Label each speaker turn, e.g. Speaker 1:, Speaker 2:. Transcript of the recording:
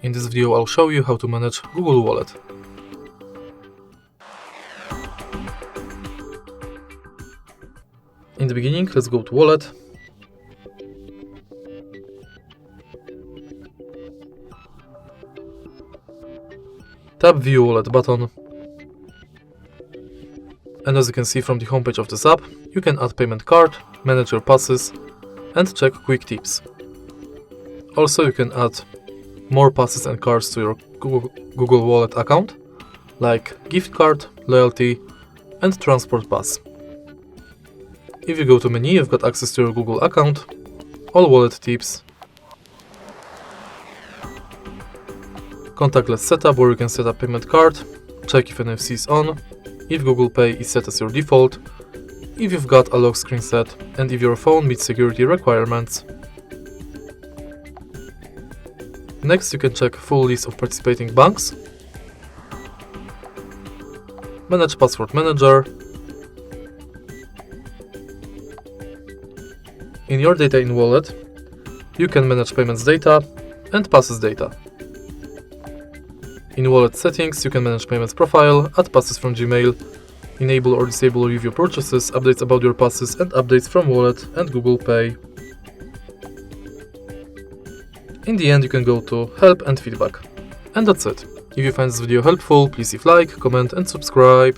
Speaker 1: In this video I'll show you how to manage Google Wallet. In the beginning, let's go to Wallet. Tap View Wallet button. And as you can see from the homepage of this app, you can add payment card, manage your passes, and check quick tips. Also, you can add more passes and cards to your Google Wallet account, like gift card, loyalty, and transport pass. If you go to menu, you've got access to your Google account, all wallet tips, contactless setup where you can set up payment card, check if NFC is on, if Google Pay is set as your default, if you've got a lock screen set, and if your phone meets security requirements. Next, you can check full list of participating banks, manage password manager. In your data in Wallet, you can manage payments data and passes data. In Wallet settings, you can manage payments profile, add passes from Gmail, enable or disable review purchases, updates about your passes, and updates from Wallet and Google Pay. In the end, you can go to Help and Feedback. And that's it. If you find this video helpful, please leave a like, comment, and subscribe.